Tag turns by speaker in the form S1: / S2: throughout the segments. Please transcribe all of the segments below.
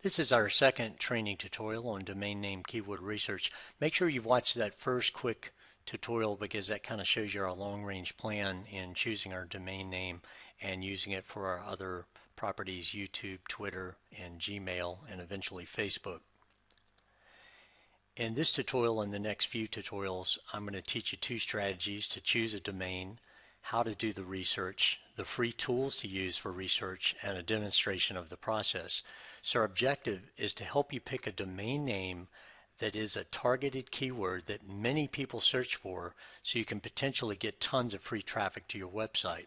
S1: This is our second training tutorial on domain name keyword research. Make sure you've watched that first quick tutorial because that kind of shows you our long-range plan in choosing our domain name and using it for our other properties, YouTube, Twitter, and Gmail, and eventually Facebook. In this tutorial and the next few tutorials, I'm going to teach you two strategies to choose a domain, how to do the research, the free tools to use for research, and a demonstration of the process. So our objective is to help you pick a domain name that is a targeted keyword that many people search for so you can potentially get tons of free traffic to your website.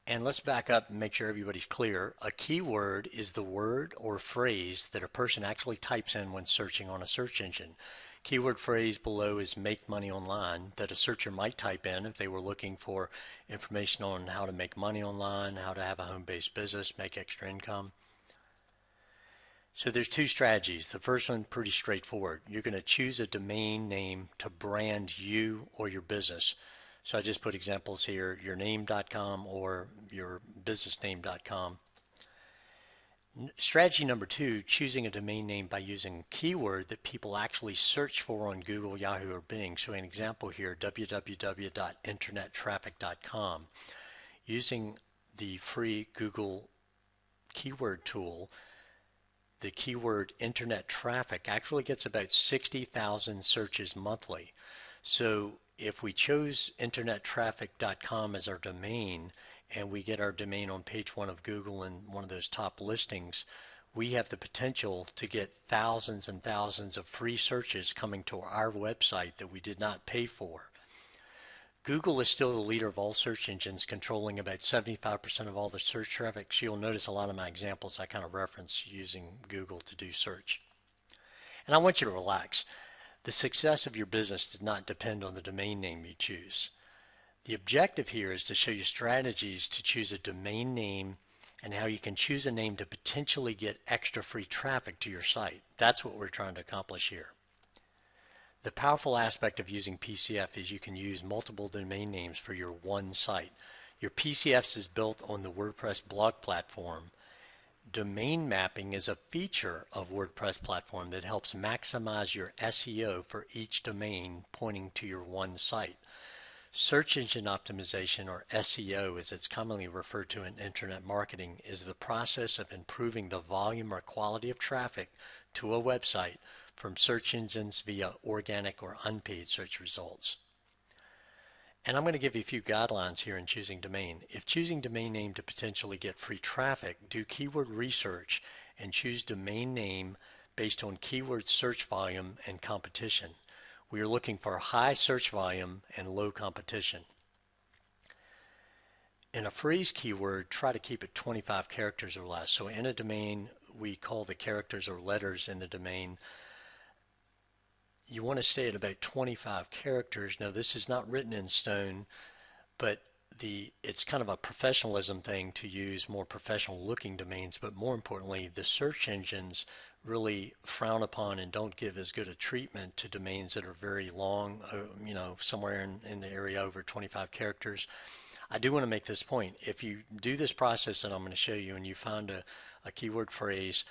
S1: And let's back up and make sure everybody's clear. A keyword is the word or phrase that a person actually types in when searching on a search engine. Keyword phrase below is make money online that a searcher might type in if they were looking for information on how to make money online, how to have a home-based business, make extra income. So there's two strategies. The first one pretty straightforward. You're going to choose a domain name to brand you or your business. So I just put examples here, yourname.com or yourbusinessname.com. Strategy number two, choosing a domain name by using a keyword that people actually search for on Google, Yahoo, or Bing. So an example here, www.internettraffic.com. Using the free Google keyword tool, the keyword internet traffic actually gets about 60,000 searches monthly. So if we chose internettraffic.com as our domain and we get our domain on page 1 of Google in one of those top listings, we have the potential to get thousands and thousands of free searches coming to our website that we did not pay for. Google is still the leader of all search engines, controlling about 75% of all the search traffic. So you'll notice a lot of my examples I kind of reference using Google to do search. And I want you to relax. The success of your business does not depend on the domain name you choose. The objective here is to show you strategies to choose a domain name and how you can choose a name to potentially get extra free traffic to your site. That's what we're trying to accomplish here. The powerful aspect of using PCF is you can use multiple domain names for your one site. Your PCFs is built on the WordPress blog platform. Domain mapping is a feature of WordPress platform that helps maximize your SEO for each domain pointing to your one site. Search engine optimization, or SEO as it's commonly referred to in internet marketing, is the process of improving the volume or quality of traffic to a website from search engines via organic or unpaid search results. And I'm going to give you a few guidelines here in choosing domain. If choosing domain name to potentially get free traffic, do keyword research and choose domain name based on keyword search volume and competition. We are looking for high search volume and low competition. In a phrase keyword, try to keep it 25 characters or less. So in a domain, we call the characters or letters in the domain. You want to stay at about 25 characters. Now, this is not written in stone, but it's kind of a professionalism thing to use more professional looking domains, but more importantly, the search engines really frown upon and don't give as good a treatment to domains that are very long, somewhere in the area over 25 characters. I do want to make this point. If you do this process that I'm going to show you and you find a keyword phrase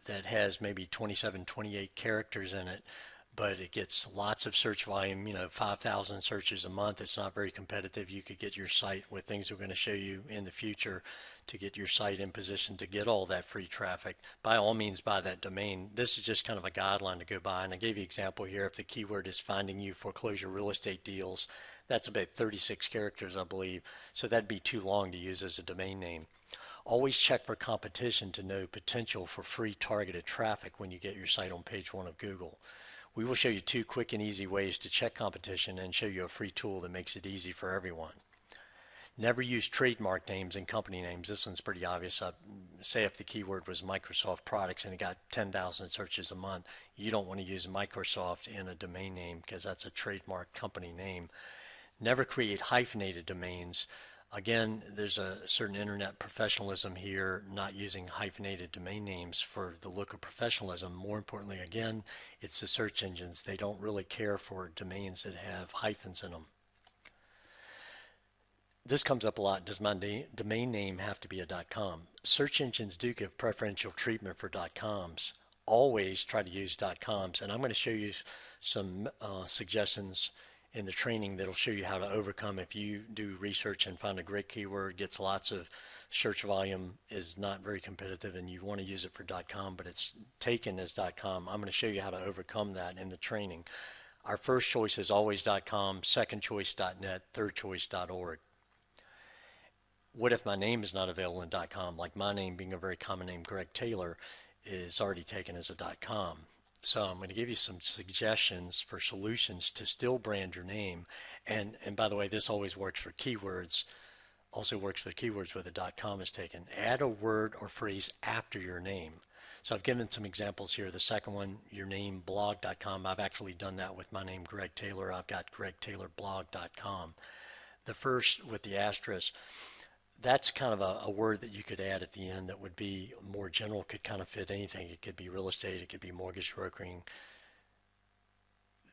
S1: that has maybe 27, 28 characters in it, but it gets lots of search volume, 5,000 searches a month. It's not very competitive. You could get your site with things we're going to show you in the future to get your site in position to get all that free traffic. By all means, buy that domain. This is just kind of a guideline to go by. And I gave you an example here. If the keyword is finding you foreclosure real estate deals, that's about 36 characters, I believe. So that'd be too long to use as a domain name. Always check for competition to know potential for free targeted traffic when you get your site on page 1 of Google. We will show you two quick and easy ways to check competition and show you a free tool that makes it easy for everyone. Never use trademark names and company names. This one's pretty obvious. Say if the keyword was Microsoft products and it got 10,000 searches a month, you don't want to use Microsoft in a domain name because that's a trademark company name. Never create hyphenated domains. Again, there's a certain internet professionalism here, not using hyphenated domain names for the look of professionalism. More importantly, again, it's the search engines. They don't really care for domains that have hyphens in them. This comes up a lot. Does my domain name have to be a .com? Search engines do give preferential treatment for .coms. Always try to use .coms, and I'm going to show you some suggestions in the training that'll show you how to overcome if you do research and find a great keyword, gets lots of search volume, is not very competitive, and you want to use it for .com, but it's taken as .com. I'm going to show you how to overcome that in the training. Our first choice is always .com, second choice .net, third choice .org. What if my name is not available in .com? Like my name being a very common name, Greg Taylor, is already taken as a .com. So I'm going to give you some suggestions for solutions to still brand your name. And by the way, this always works for keywords. Also works for keywords where the .com is taken. Add a word or phrase after your name. So I've given some examples here. The second one, your name, blog.com. I've actually done that with my name, Greg Taylor. I've got gregtaylorblog.com. The first with the asterisk, that's kind of a word that you could add at the end that would be more general, could kind of fit anything. It could be real estate, it could be mortgage brokering.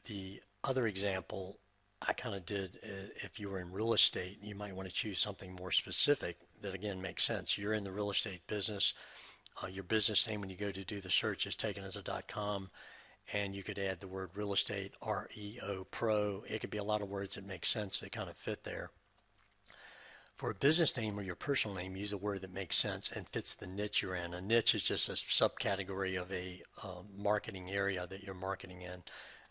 S1: The other example I kind of did, if you were in real estate, you might want to choose something more specific that again makes sense. You're in the real estate business. Your business name when you go to do the search is taken as a .com, and you could add the word real estate, REO, pro. It could be a lot of words that make sense that kind of fit there. For a business name or your personal name, use a word that makes sense and fits the niche you're in. A niche is just a subcategory of a marketing area that you're marketing in,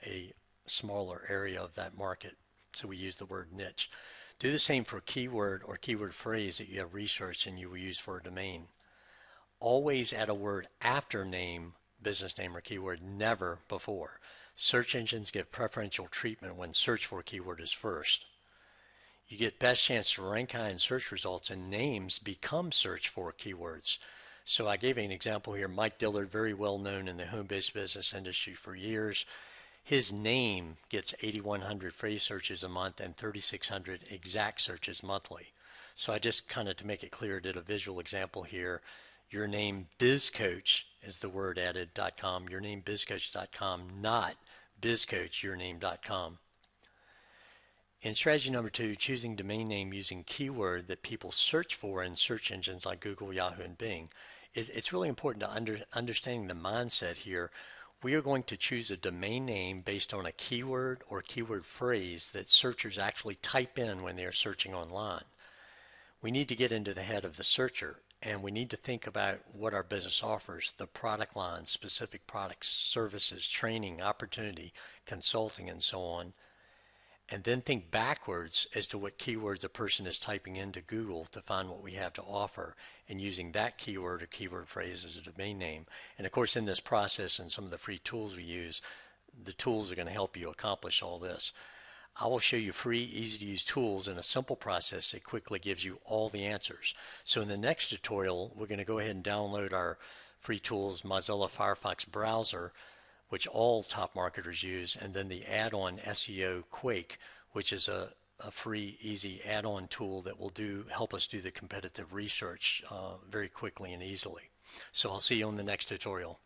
S1: a smaller area of that market. So we use the word niche. Do the same for a keyword or keyword phrase that you have researched and you will use for a domain. Always add a word after name, business name, or keyword, never before. Search engines give preferential treatment when search for a keyword is first. You get best chance to rank high in search results, and names become search for keywords. So I gave you an example here. Mike Dillard, very well known in the home-based business industry for years. His name gets 8,100 phrase searches a month and 3,600 exact searches monthly. So I just kind of, to make it clear, did a visual example here. Your name BizCoach is the word added, .com. Your name BizCoach.com, not BizCoachYourName.com. In strategy number 2, choosing domain name using keyword that people search for in search engines like Google, Yahoo, and Bing. It's really important to understanding the mindset here. We are going to choose a domain name based on a keyword or keyword phrase that searchers actually type in when they are searching online. We need to get into the head of the searcher, and we need to think about what our business offers, the product line, specific products, services, training, opportunity, consulting, and so on. And then think backwards as to what keywords a person is typing into Google to find what we have to offer, and using that keyword or keyword phrase as a domain name. And of course, in this process and some of the free tools we use, the tools are going to help you accomplish all this. I will show you free, easy to use tools in a simple process that quickly gives you all the answers. So in the next tutorial, we're going to go ahead and download our free tools, Mozilla Firefox browser, which all top marketers use, and then the add-on SEO Quake, which is a free, easy add-on tool that will help us do the competitive research very quickly and easily. So I'll see you on the next tutorial.